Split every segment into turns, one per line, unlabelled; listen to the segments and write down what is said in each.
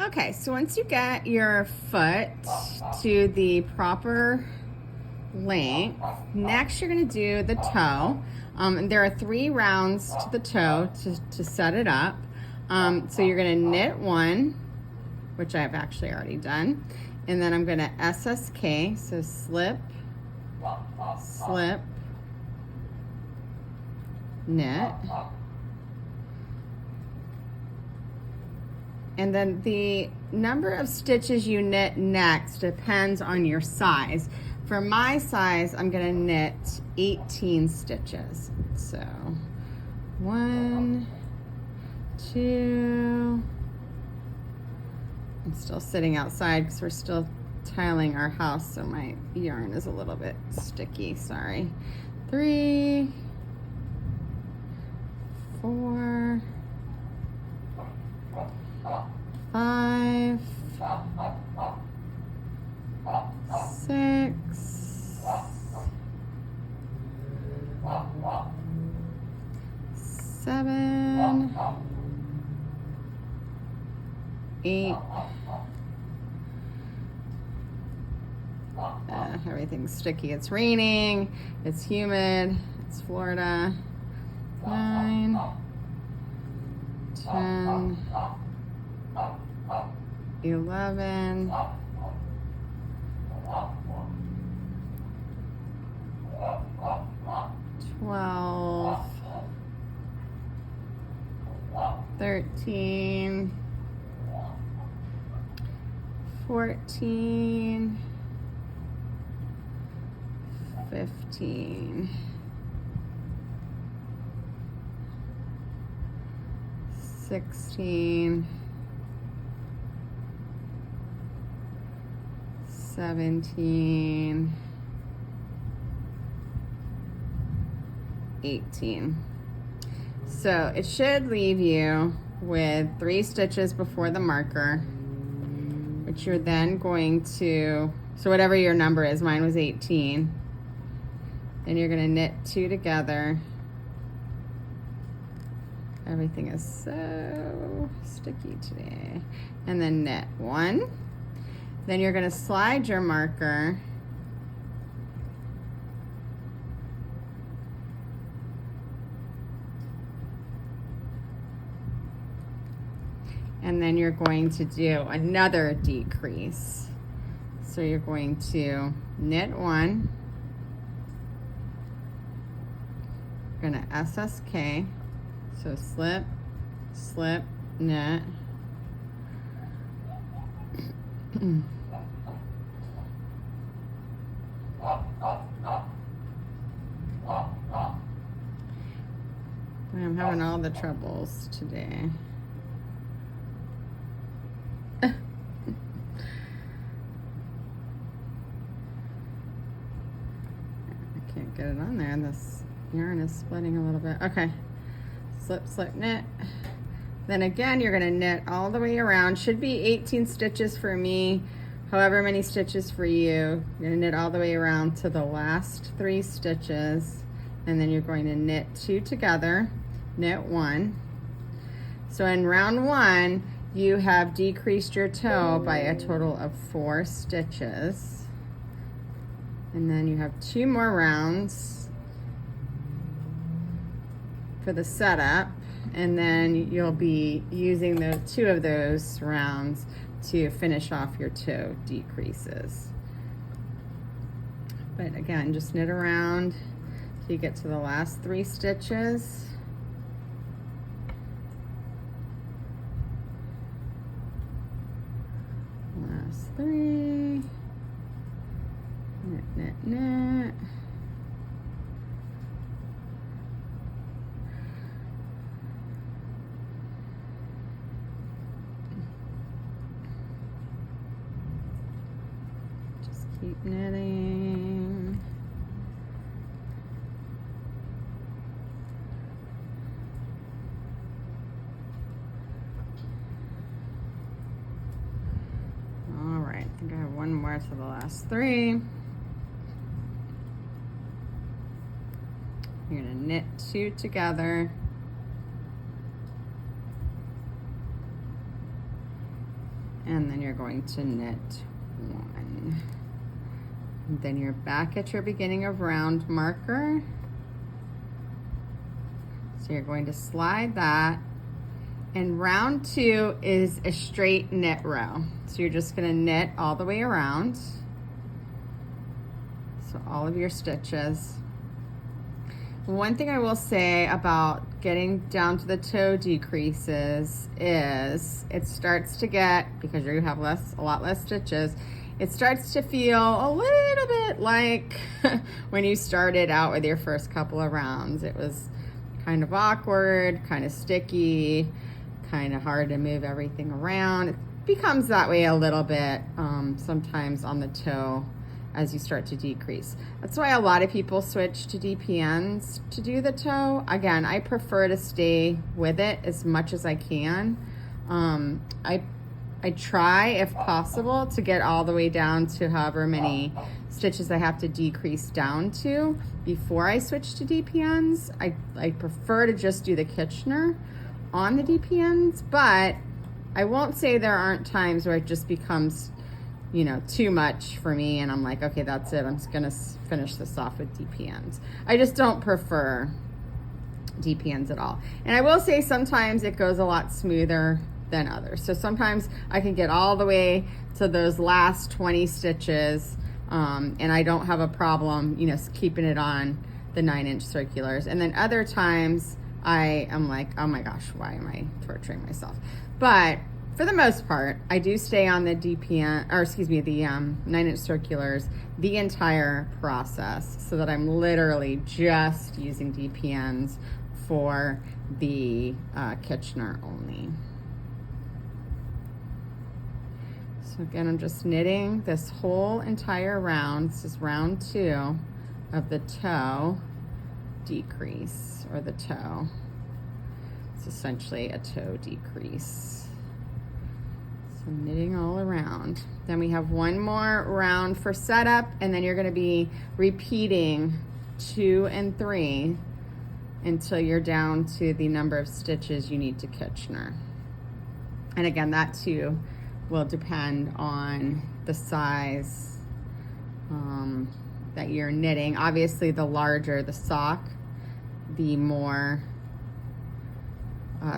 Okay, so once you get your foot to the proper length, next you're going to do the toe. And there are 3 rounds to the toe to set it up. So you're going to knit 1, which I've actually already done. And then I'm going to SSK, so slip, slip, knit. And then the number of stitches you knit next depends on your size. For my size, I'm going to knit 18 stitches. So 1, 2, I'm still sitting outside because we're still tiling our house, so my yarn is a little bit sticky, sorry. 3, 4, 5, 6, 7, 8. Everything's sticky. It's raining, it's humid, it's Florida. 9, 10, 11, 12, 13, 14, 15, 16, 17, 18. So it should leave you with 3 stitches before the marker, which you're then going to, so whatever your number is, mine was 18, and you're going to knit 2 together. Everything is so sticky today. And then knit 1. Then you're going to slide your marker and then you're going to do another decrease. So you're going to knit 1, you're going to SSK, so slip, slip, knit, I'm having all the troubles today. I can't get it on there. This yarn is splitting a little bit. Okay. Slip, slip, knit. Then again, you're going to knit all the way around. Should be 18 stitches for me, however many stitches for you. You're going to knit all the way around to the last 3 stitches, and then you're going to knit 2 together, knit 1. So in round 1, you have decreased your toe by a total of 4 stitches. And then you have 2 more rounds for the setup, and then you'll be using the 2 of those rounds to finish off your toe decreases. But again, just knit around till you get to the last 3 stitches. Last 3. Knit, knit, knit. Just keep knitting. All right, I think I have one more to the last 3. You're gonna knit 2 together. and then you're going to knit 1. And then you're back at your beginning of round marker. So you're going to slide that, and round 2 is a straight knit row. So you're just going to knit all the way around. So all of your stitches. One thing I will say about getting down to the toe decreases is it starts to get, because you have a lot less stitches, it starts to feel a little bit like when you started out with your first couple of rounds. It was kind of awkward, kind of sticky, kind of hard to move everything around. It becomes that way a little bit sometimes on the toe as you start to decrease. That's why a lot of people switch to DPNs to do the toe. Again, I prefer to stay with it as much as I can. I try, if possible, to get all the way down to however many stitches I have to decrease down to before I switch to DPNs. I prefer to just do the Kitchener on the DPNs, but I won't say there aren't times where it just becomes, you know, too much for me and I'm like, okay, that's it. I'm just gonna finish this off with DPNs. I just don't prefer DPNs at all. And I will say sometimes it goes a lot smoother than others. So sometimes I can get all the way to those last 20 stitches and I don't have a problem, you know, keeping it on the 9-inch circulars. And then other times I am like, oh my gosh, why am I torturing myself? But for the most part, I do stay on the DPN, or excuse me, the 9-inch circulars the entire process, so that I'm literally just using DPNs for the Kitchener only. So again, I'm just knitting this whole entire round. This is round 2 of the toe decrease, or the toe. It's essentially a toe decrease. So knitting all around. Then we have one more round for setup, and then you're going to be repeating 2 and 3 until you're down to the number of stitches you need to Kitchener. And again, that too will depend on the size that you're knitting. Obviously, the larger the sock, the more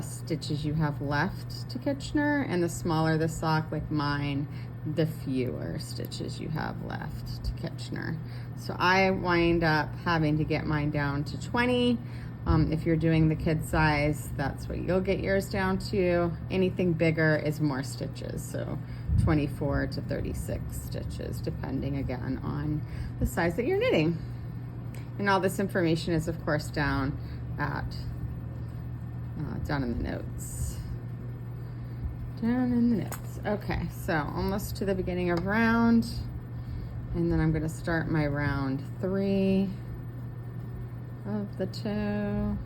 stitches you have left to Kitchener, and the smaller the sock, like mine, the fewer stitches you have left to Kitchener. So I wind up having to get mine down to 20. If you're doing the kid size, that's what you'll get yours down to. Anything bigger is more stitches, so 24 to 36 stitches, depending again on the size that you're knitting. And all this information is of course down at down in the notes. Down in the notes. Okay, so almost to the beginning of round, and then I'm going to start my round 3 of the toe.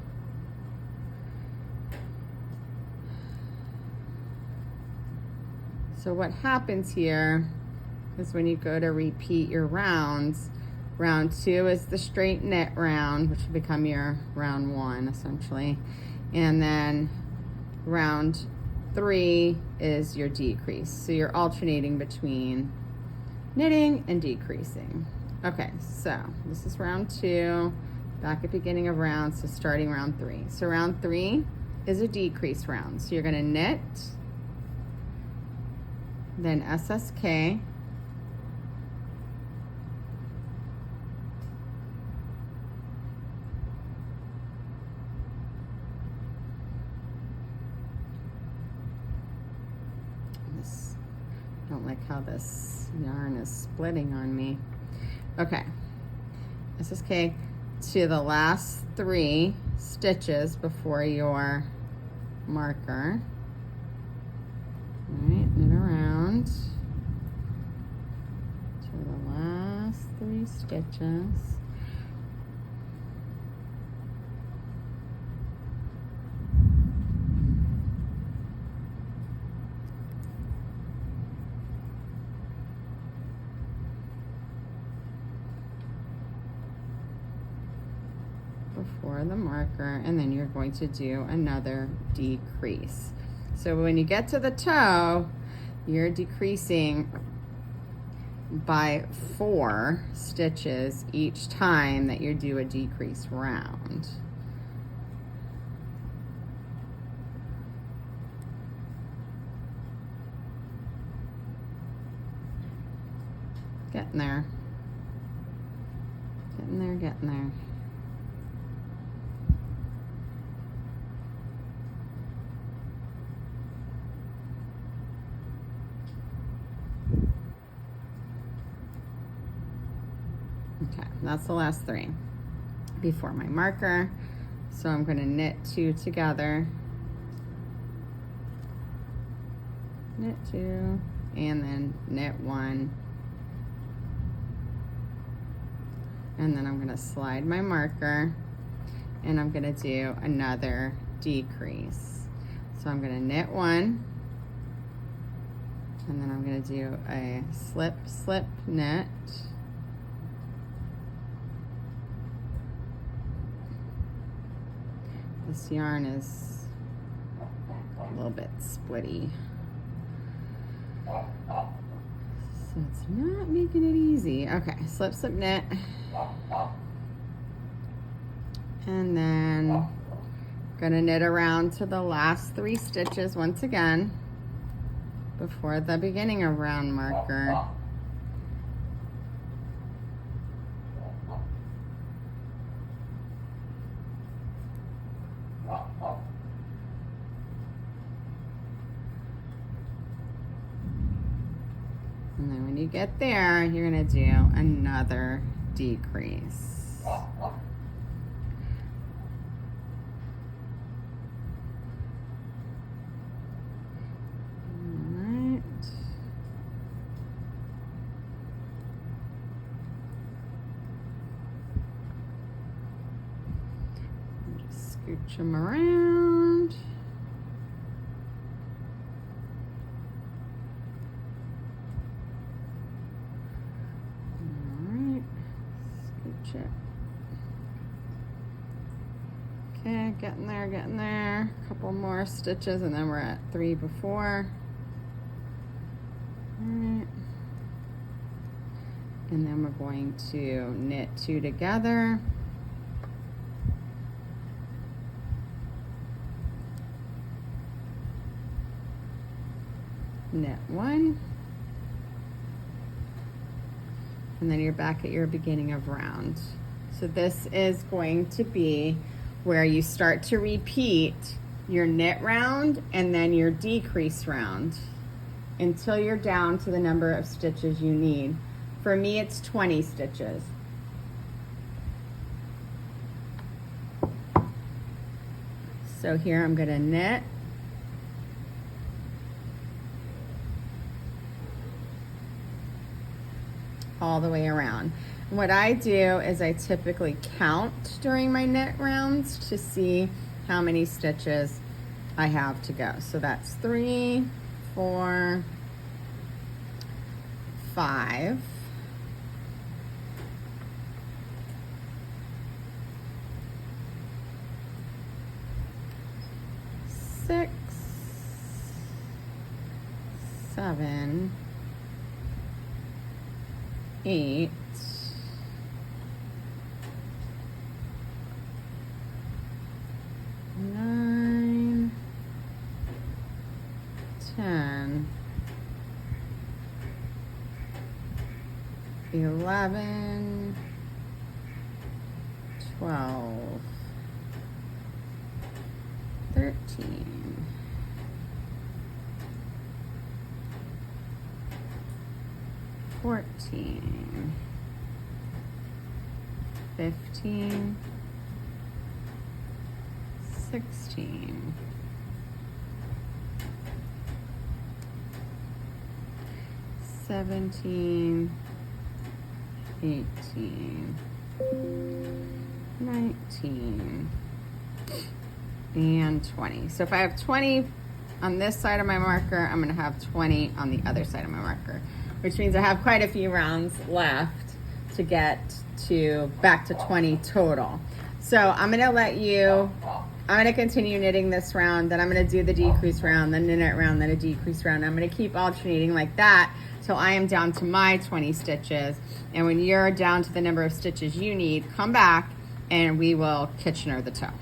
So what happens here is when you go to repeat your rounds, round 2 is the straight knit round, which will become your round 1 essentially. And then round 3 is your decrease. So you're alternating between knitting and decreasing. Okay, so this is round 2, back at beginning of round, so starting round 3. So round 3 is a decrease round. So you're gonna knit, then SSK, I don't like how this yarn is splitting on me. Okay, SSK to the last 3 stitches before your marker. All right, knit around to the last 3 stitches. Before the marker, and then you're going to do another decrease. So when you get to the toe, you're decreasing by 4 stitches each time that you do a decrease round. Getting there. Getting there, getting there. Okay, that's the last 3 before my marker. So I'm going to knit 2 together. Knit 2 and then knit 1. And then I'm going to slide my marker and I'm going to do another decrease. So I'm going to knit 1 and then I'm going to do a slip, slip, knit. This yarn is a little bit splitty, so it's not making it easy. Okay, slip, slip, knit. And then gonna knit around to the last 3 stitches once again before the beginning of round marker. And then when you get there, you're gonna do another decrease. Scooch them around. All right, scooch it. Okay, getting there, getting there. A couple more stitches and then we're at 3 before. All right. And then we're going to knit 2 together. Knit 1, and then you're back at your beginning of round. So this is going to be where you start to repeat your knit round and then your decrease round until you're down to the number of stitches you need. For me, it's 20 stitches. So here I'm going to knit, all the way around. And what I do is I typically count during my knit rounds to see how many stitches I have to go. So that's 3, 4, 5, 6, 7, 8, 9, 10, 11, 12, 13, 14, 15, 16, 17, 18, 19, and 20. So if I have 20 on this side of my marker, I'm going to have 20 on the other side of my marker, which means I have quite a few rounds left to get to back to 20 total. So I'm going to let you I'm gonna continue knitting this round, then I'm gonna do the decrease round, then knit it round, then a decrease round. I'm gonna keep alternating like that till I am down to my 20 stitches. And when you're down to the number of stitches you need, come back and we will Kitchener the toe.